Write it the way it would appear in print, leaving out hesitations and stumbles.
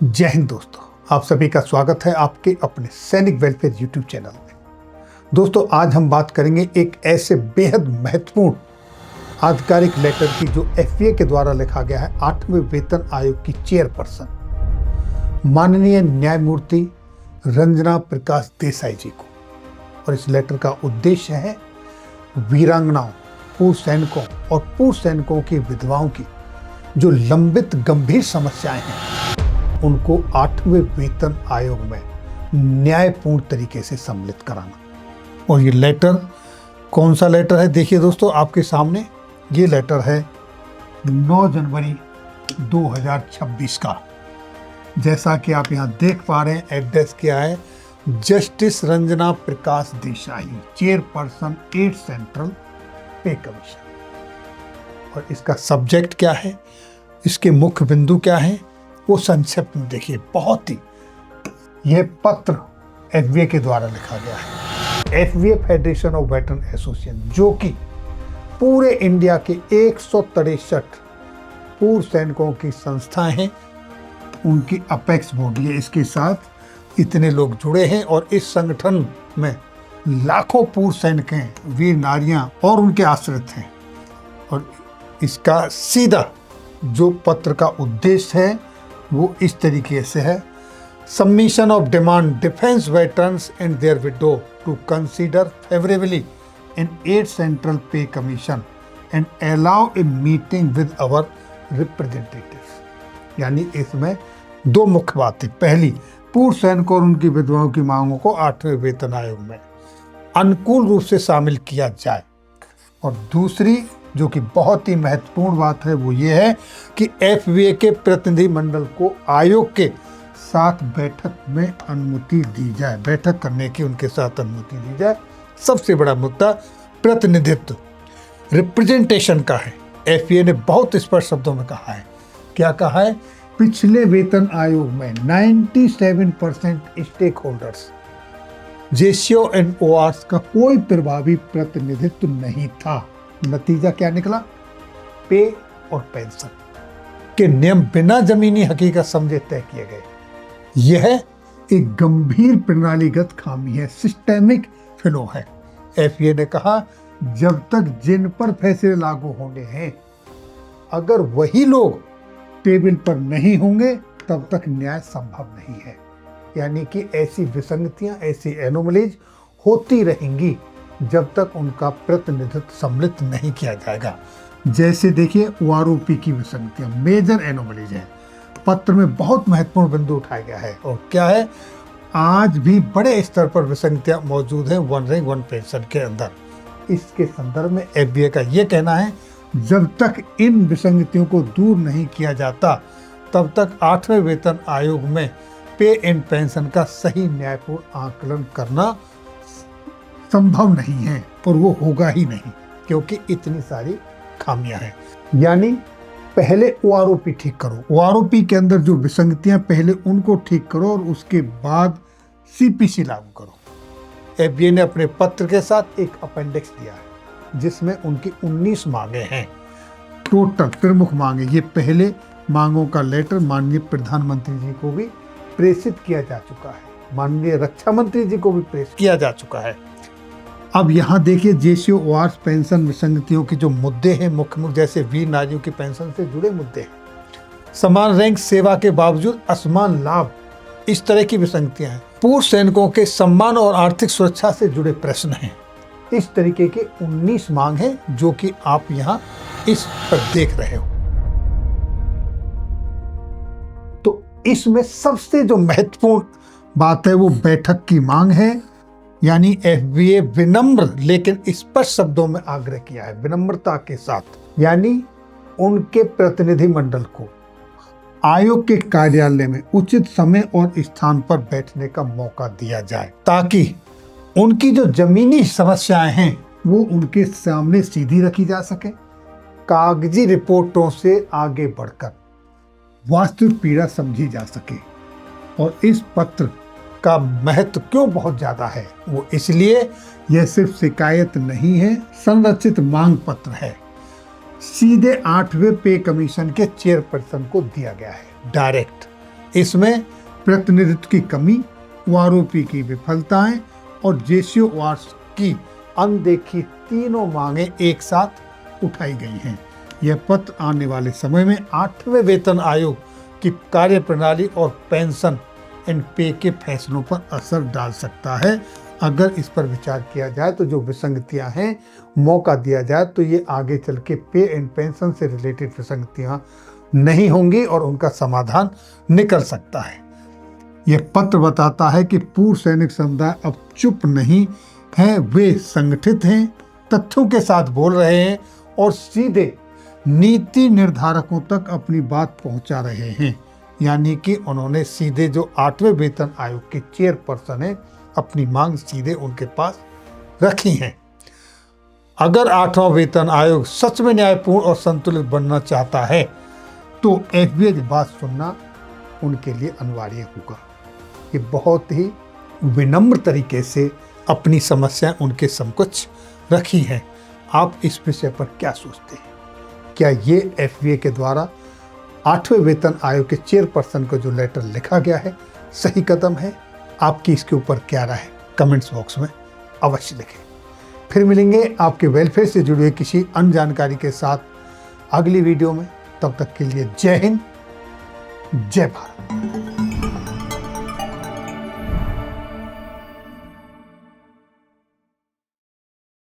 जय हिंद दोस्तों, आप सभी का स्वागत है आपके अपने सैनिक वेलफेयर यूट्यूब चैनल में। दोस्तों, आज हम बात करेंगे एक ऐसे बेहद महत्वपूर्ण आधिकारिक लेटर की जो एफवीए के द्वारा लिखा गया है 8वें वेतन आयोग की चेयरपर्सन माननीय न्यायमूर्ति रंजना प्रकाश देसाई जी को। और इस लेटर का उद्देश्य है वीरांगनाओं, पूर्व सैनिकों और पूर्व सैनिकों की विधवाओं की जो लंबित गंभीर समस्याएं हैं उनको 8वें वेतन आयोग में न्यायपूर्ण तरीके से सम्मिलित कराना। और ये लेटर कौन सा लेटर है, देखिए दोस्तों आपके सामने ये लेटर है 9 जनवरी 2026 का। जैसा कि आप यहाँ देख पा रहे हैं, एड्रेस क्या है, justice Ranjana Prakash Desai, chairperson 8 central pay commission. और इसका सब्जेक्ट क्या है, इसके मुख्य बिंदु क्या है, वो संक्षिप्त में देखिए। बहुत ही यह पत्र एफवीए के द्वारा लिखा गया है। एफवीए फेडरेशन ऑफ वेटरन एसोसिएशन, जो कि पूरे इंडिया के 163 पूर्व सैनिकों की संस्थाएं हैं, उनकी अपेक्स बॉडी है। इसके साथ इतने लोग जुड़े हैं और इस संगठन में लाखों पूर्व सैनिक हैं, वीर नारियां और उनके आश्रित हैं। और इसका सीधा जो पत्र का उद्देश्य है वो इस तरीके से है, submission of demand defence veterans and their widow to consider favourably in 8 central pay commission and allow a meeting with our representatives. यानी इसमें दो मुख्य बातें, पहली, पूर्व सैनिकों और उनकी विधवाओं की मांगों को 8वें वेतन आयोग में अनुकूल रूप से शामिल किया जाए। और दूसरी जो कि बहुत ही महत्वपूर्ण बात है वो ये है कि एफवीए के प्रतिनिधि मंडल को आयोग के साथ बैठक में अनुमति दी जाए, बैठक करने की उनके साथ अनुमति दी जाए। सबसे बड़ा मुद्दा प्रतिनिधित्व, रिप्रेजेंटेशन का है। एफवीए ने बहुत स्पष्ट शब्दों में कहा है, क्या कहा है, पिछले वेतन आयोग में 97% stakeholders, JCO and ORs का कोई प्रभावी प्रतिनिधित्व नहीं था। नतीजा क्या निकला, पे और पेंशन के नियम बिना जमीनी हकीकत समझे तय किए गए। यह एक गंभीर प्रणालीगत खामी है, सिस्टेमिक फ्लॉ है। एफवीए ने कहा, जब तक जिन पर फैसले लागू होने हैं अगर वही लोग टेबल पर नहीं होंगे तब तक न्याय संभव नहीं है। यानी कि ऐसी विसंगतियां, ऐसी एनोमलीज होती रहेंगी जब तक उनका प्रतिनिधित्व सम्मिलित नहीं किया जाएगा। जैसे देखिए ओआरओपी की विसंगतियां मेजर एनोमलीज है, पत्र में बहुत महत्वपूर्ण बिंदु उठाया गया है। और क्या है, आज भी बड़े स्तर पर विसंगतियां मौजूद हैं वन रैंक वन पेंशन के अंदर। इसके संदर्भ में एफवीए का ये कहना है, जब तक इन विसंगतियों को दूर नहीं किया जाता तब तक 8वें वेतन आयोग में पे एंड पेंशन का सही न्यायपूर्ण आकलन करना संभव नहीं है, और वो होगा ही नहीं क्योंकि इतनी सारी खामियां हैं। यानी पहले ओआरओपी ठीक करो, ओआरओपी के अंदर जो विसंगतियां पहले उनको ठीक करो और उसके बाद सीपीसी लागू करो। एफवीए ने अपने पत्र के साथ एक अपेंडिक्स दिया है जिसमें उनकी 19 मांगे हैं, टोटल प्रमुख मांगे। ये पहले मांगों का लेटर माननीय प्रधानमंत्री जी को भी प्रेषित किया जा चुका है, माननीय रक्षा मंत्री जी को भी प्रेषित किया जा चुका है। अब यहाँ देखिए, जेसीओ ओआरएस पेंशन विसंगतियों के जो मुद्दे हैं मुख्य, जैसे वीर नारियों की पेंशन से जुड़े मुद्दे हैं, समान रैंक सेवा के बावजूद असमान लाभ, इस तरह की विसंगतियां हैं, पूर्व सैनिकों के सम्मान और आर्थिक सुरक्षा से जुड़े प्रश्न हैं। इस तरीके के 19 मांग हैं जो कि आप यहाँ इस पर देख रहे हो। तो इसमें सबसे जो महत्वपूर्ण बात है वो बैठक की मांग है। यानी एफवीए विनम्र लेकिन स्पष्ट शब्दों में आग्रह किया है, विनम्रता के साथ, यानी उनके प्रतिनिधि मंडल को आयोग के कार्यालय में उचित समय और स्थान पर बैठने का मौका दिया जाए ताकि उनकी जो जमीनी समस्याएं हैं वो उनके सामने सीधी रखी जा सके, कागजी रिपोर्टों से आगे बढ़कर वास्तविक पीड़ा समझी जा सके। और इस पत्र का महत्व क्यों बहुत ज्यादा है, वो इसलिए यह सिर्फ शिकायत नहीं है, संरचित मांग पत्र है। सीधे 8वें पे कमीशन के चेयरपर्सन को दिया गया है, डायरेक्ट। इसमें प्रतिनिधित्व की कमी, वारोपी की विफलताएं और जेसीओ वार्स की अनदेखी तीनों मांगे एक साथ उठाई गई हैं। यह पत्र आने वाले समय में 8वें वेतन आयोग की कार्यप्रणाली और पेंशन एंड पे के फैसलों पर असर डाल सकता है। अगर इस पर विचार किया जाए तो जो विसंगतियां हैं, मौका दिया जाए तो ये आगे चल के पे एंड पेंशन से रिलेटेड विसंगतियां नहीं होंगी और उनका समाधान निकल सकता है। यह पत्र बताता है कि पूर्व सैनिक समुदाय अब चुप नहीं है, वे संगठित हैं, तथ्यों के साथ बोल रहे हैं और सीधे नीति निर्धारकों तक अपनी बात पहुंचा रहे हैं। यानी कि उन्होंने सीधे जो 8वें वेतन आयोग के चेयरपर्सन है, अपनी मांग सीधे उनके पास रखी है। अगर 8वां वेतन आयोग सच में न्यायपूर्ण और संतुलित बनना चाहता है तो एफबीआई की बात सुनना उनके लिए अनिवार्य होगा। ये बहुत ही विनम्र तरीके से अपनी समस्या उनके समक्ष रखी है। आप इस विषय पर क्या सोचते हैं? क्या ये एफबीआई के द्वारा 8वें वेतन आयोग के चेयरपर्सन को जो लेटर लिखा गया है सही कदम है? आपकी इसके ऊपर क्या राय है? कमेंट्स बॉक्स में अवश्य लिखें। फिर मिलेंगे आपके वेलफेयर से जुड़े किसी अन्य जानकारी के साथ अगली वीडियो में। तब तक के लिए जय हिंद, जय भारत।